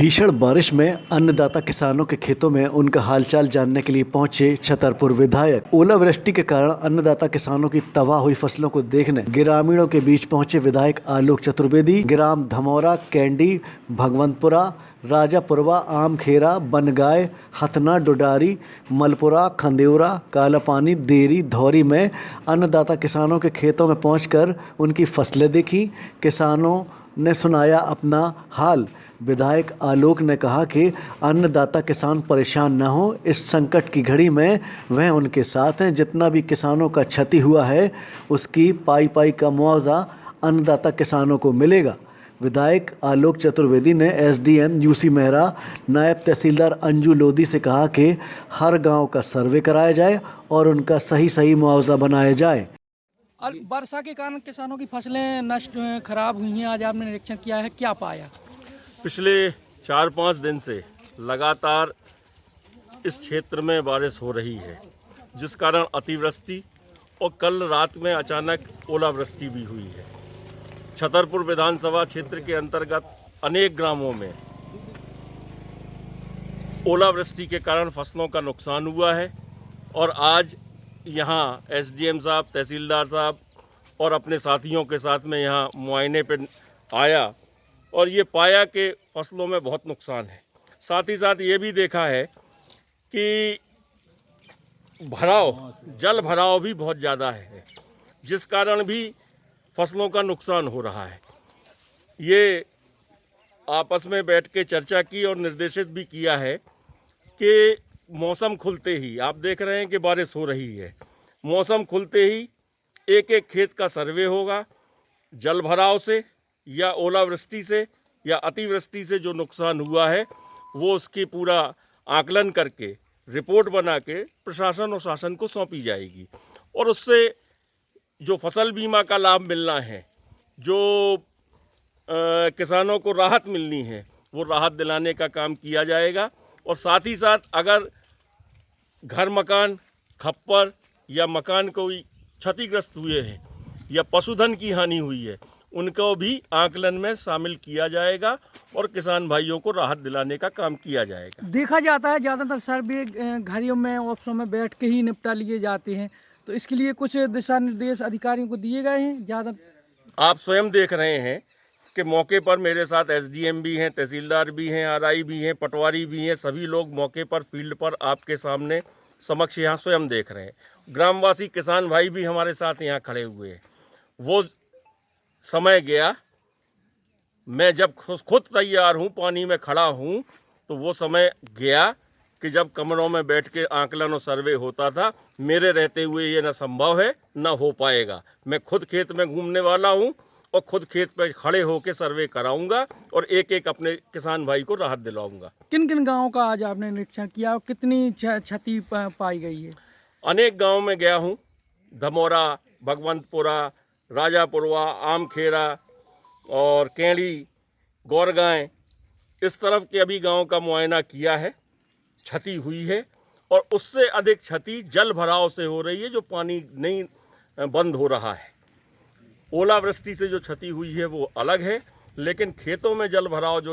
भीषण बारिश में अन्नदाता किसानों के खेतों में उनका हालचाल जानने के लिए पहुंचे छतरपुर विधायक। ओलावृष्टि के कारण अन्नदाता किसानों की तबाह हुई फसलों को देखने ग्रामीणों के बीच पहुंचे विधायक आलोक चतुर्वेदी। ग्राम धमौरा, कैंडी, भगवंतपुरा, राजापुरवा, आमखेरा, बनगाय, हथना, डोडारी, मलपुरा, खंदेउरा, कालापानी, देरी, धौरी में अन्नदाता किसानों के खेतों में पहुंचकर उनकी फसलें देखी। किसानों ने सुनाया अपना हाल। विधायक आलोक ने कहा कि अन्नदाता किसान परेशान न हो, इस संकट की घड़ी में वह उनके साथ हैं। जितना भी किसानों का क्षति हुआ है उसकी पाई का मुआवजा अन्नदाता किसानों को मिलेगा। विधायक आलोक चतुर्वेदी ने एसडीएम यूसी मेहरा, नायब तहसीलदार अंजू लोधी से कहा कि हर गांव का सर्वे कराया जाए और उनका सही मुआवजा बनाया जाए। वर्षा के कारण किसानों की फसलें नष्ट खराब हुई हैं। आज आपने निरीक्षण किया है, क्या पाया? पिछले 4-5 दिन से लगातार इस क्षेत्र में बारिश हो रही है, जिस कारण अतिवृष्टि और कल रात में अचानक ओलावृष्टि भी हुई है। छतरपुर विधानसभा क्षेत्र के अंतर्गत अनेक ग्रामों में ओलावृष्टि के कारण फसलों का नुकसान हुआ है और आज यहाँ एसडीएम साहब, तहसीलदार साहब और अपने साथियों के साथ में यहाँ मुआयने पे आया और ये पाया कि फसलों में बहुत नुकसान है। साथ ही साथ ये भी देखा है कि जल भराव भी बहुत ज़्यादा है, जिस कारण भी फसलों का नुकसान हो रहा है। ये आपस में बैठ के चर्चा की और निर्देशित भी किया है कि मौसम खुलते ही, आप देख रहे हैं कि बारिश हो रही है, मौसम खुलते ही एक एक खेत का सर्वे होगा। जल भराव से या ओलावृष्टि से या अतिवृष्टि से जो नुकसान हुआ है वो उसकी पूरा आकलन करके रिपोर्ट बना के प्रशासन और शासन को सौंपी जाएगी और उससे जो फसल बीमा का लाभ मिलना है, जो किसानों को राहत मिलनी है, वो राहत दिलाने का काम किया जाएगा। और साथ ही साथ अगर घर मकान, खप्पर या मकान कोई क्षतिग्रस्त हुए हैं या पशुधन की हानि हुई है, उनको भी आकलन में शामिल किया जाएगा और किसान भाइयों को राहत दिलाने का काम किया जाएगा। देखा जाता है ज़्यादातर सर्वे घरों में, ऑफिसों में बैठ के ही निपटा लिए जाते हैं, तो इसके लिए कुछ दिशा निर्देश अधिकारियों को दिए गए हैं। ज़्यादा आप स्वयं देख रहे हैं कि मौके पर मेरे साथ एसडीएम भी हैं, तहसीलदार भी हैं, आरआई भी हैं, पटवारी भी हैं, सभी लोग मौके पर फील्ड पर आपके सामने समक्ष यहाँ स्वयं देख रहे हैं। ग्रामवासी किसान भाई भी हमारे साथ यहाँ खड़े हुए हैं। वो समय गया, मैं जब खुद तैयार हूँ, पानी में खड़ा हूँ, तो वो समय गया कि जब कमरों में बैठ के आकलन और सर्वे होता था। मेरे रहते हुए ये न संभव है न हो पाएगा। मैं खुद खेत में घूमने वाला हूँ और खुद खेत पर खड़े होकर सर्वे कराऊंगा और एक एक अपने किसान भाई को राहत दिलाऊंगा। किन किन गाँवों का आज आपने निरीक्षण किया और कितनी क्षति पाई गई है? अनेक गाँव में गया हूँ, धमौरा, भगवंतपुरा, राजापुरवा, आमखेरा और कैंडी, गौरगांव, इस तरफ के अभी गांव का मुआयना किया है। क्षति हुई है और उससे अधिक क्षति जल भराव से हो रही है, जो पानी नहीं बंद हो रहा है। ओलावृष्टि से जो क्षति हुई है वो अलग है, लेकिन खेतों में जल भराव जो